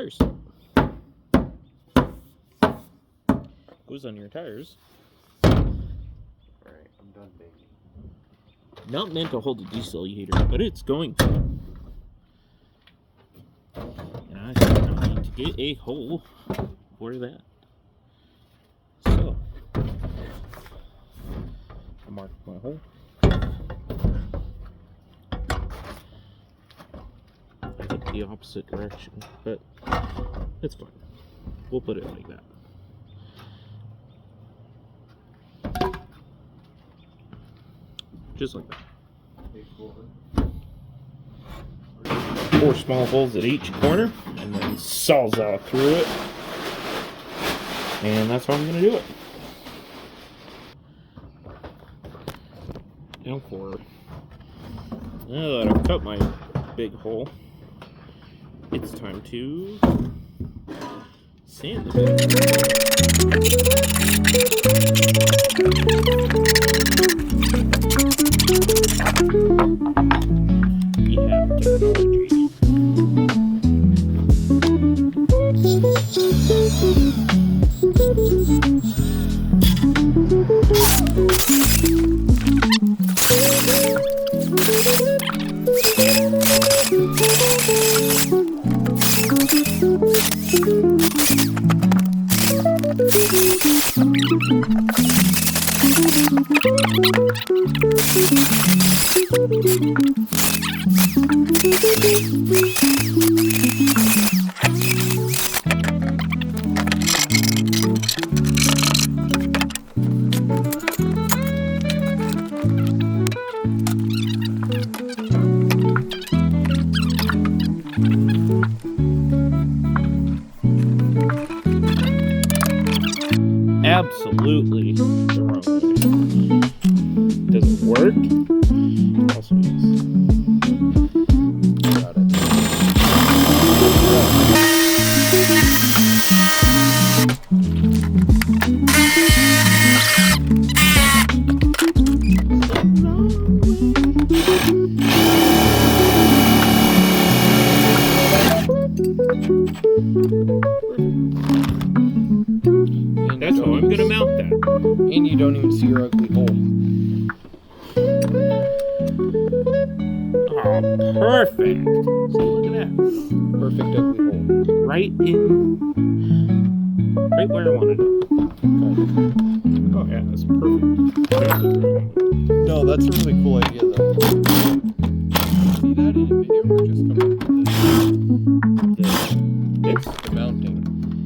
tires. Goes on your tires. Alright, I'm done, baby. Not meant to hold a diesel heater, but it's going to. And I need to get a hole for that. So, I marked my hole. I hit the opposite direction, but it's fine. We'll put it like that. Just like that. 4 small holes at each corner, and then sawzall through it. And that's how I'm going to do it. Now now that I've cut my big hole, it's time to sand the bit. We have technology. Absolutely the wrong way. Does it work? Also yes. Got it. And that's how I'm going to mount that. And you don't even see your ugly hole. Oh, perfect. See, look at that. Perfect ugly hole. Right where I wanted it. Oh yeah, that's perfect. No, that's a really cool idea though. See that in a video or just come up with This? the mounting?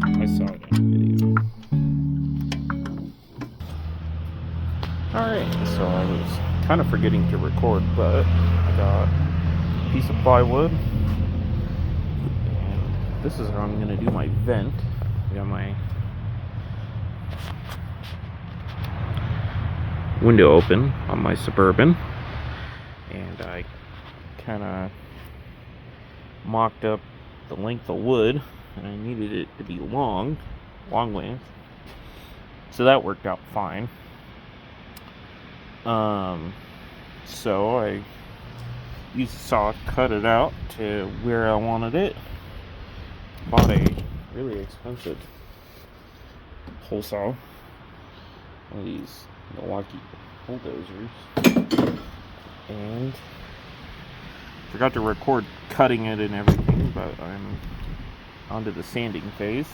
I saw it in a video. Alright, so I was kind of forgetting to record, but I got a piece of plywood. And this is how I'm going to do my vent. I got my window open on my Suburban. And I kind of mocked up the length of wood. And I needed it to be long length. So that worked out fine. So I used a saw, cut it out to where I wanted it. Bought a really expensive hole saw. One of these Milwaukee bulldozers. And forgot to record cutting it and everything, but I'm onto the sanding phase.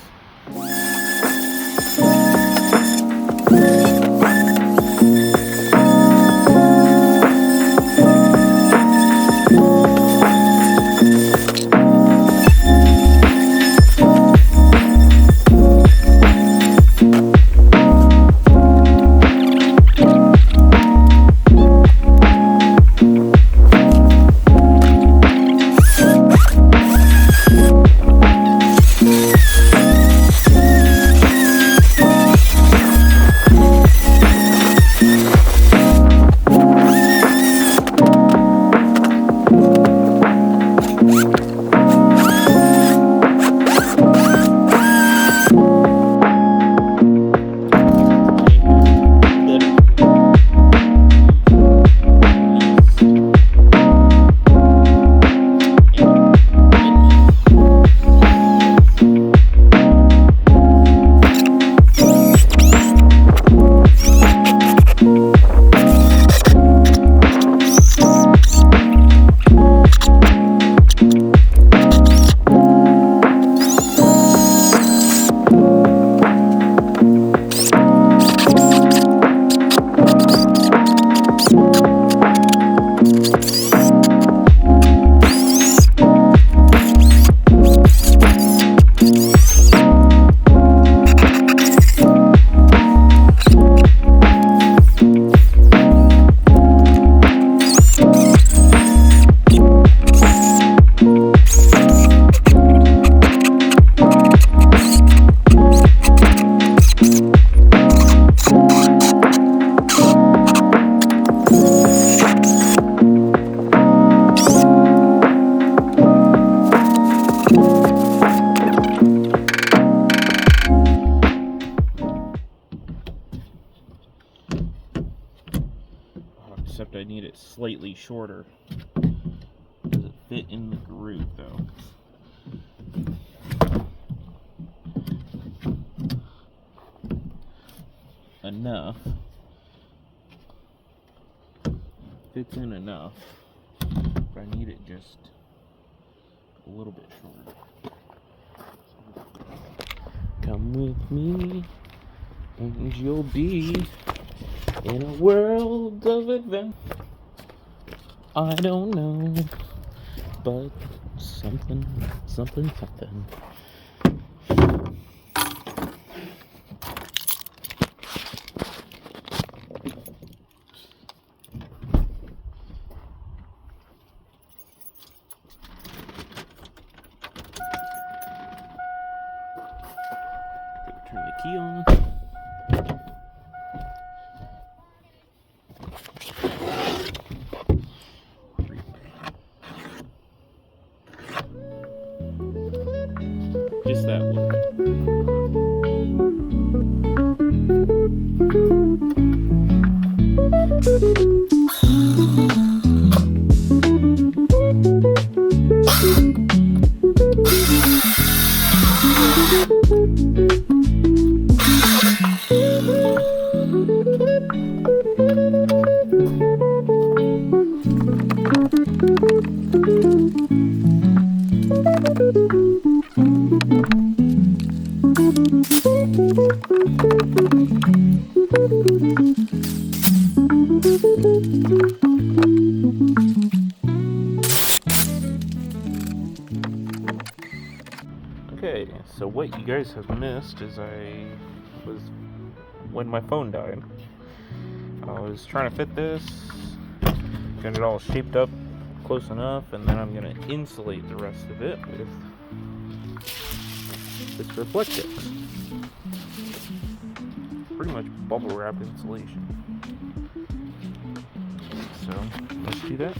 except I need it slightly shorter. Does it fit in the groove though? Enough. Fits in enough, but I need it just a little bit shorter. Come with me, and you'll be in a world of adventure. I don't know, but something. Turn the key on. Just that one. Okay, so what you guys have missed is when my phone died. I was trying to fit this, got it all shaped up close enough, and then I'm going to insulate the rest of it with this Reflectix. Pretty much bubble wrap insulation. So let's do that.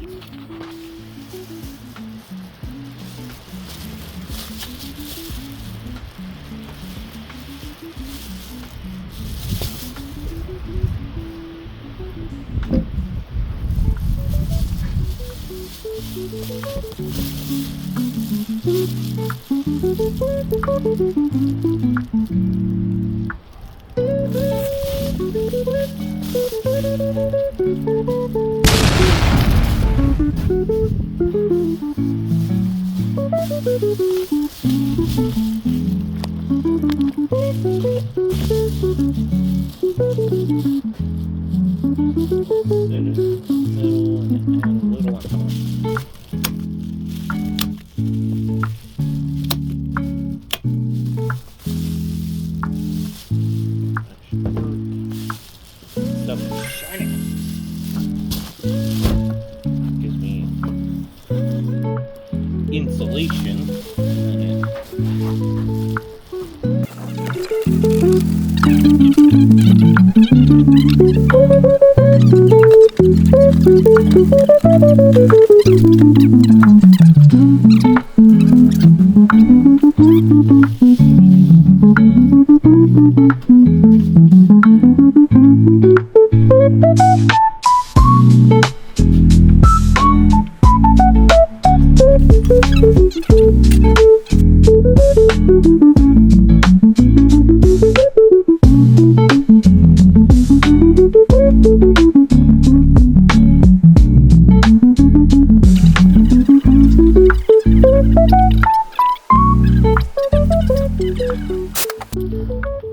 Insulation.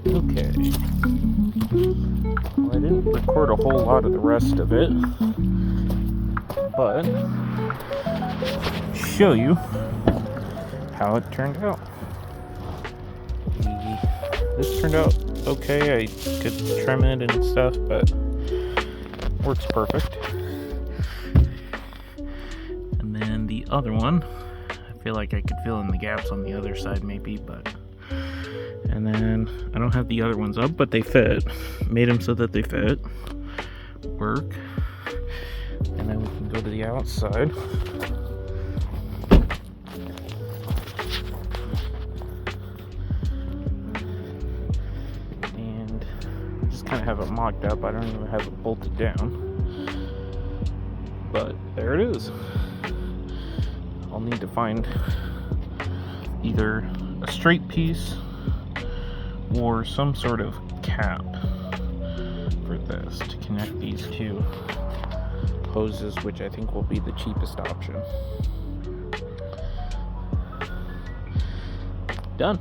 Okay. Well, I didn't record a whole lot of the rest of it, but show you how it turned out. This turned out okay. I could trim it and stuff, but works perfect. And then the other one, I feel like I could fill in the gaps on the other side maybe, but and then I don't have the other ones up, but they fit. Made them so that they fit. Work. And then we can go to the outside. And I just kind of have it mocked up. I don't even have it bolted down. But there it is. I'll need to find either a straight piece or some sort of cap for this to connect these two hoses, which I think will be the cheapest option. Done.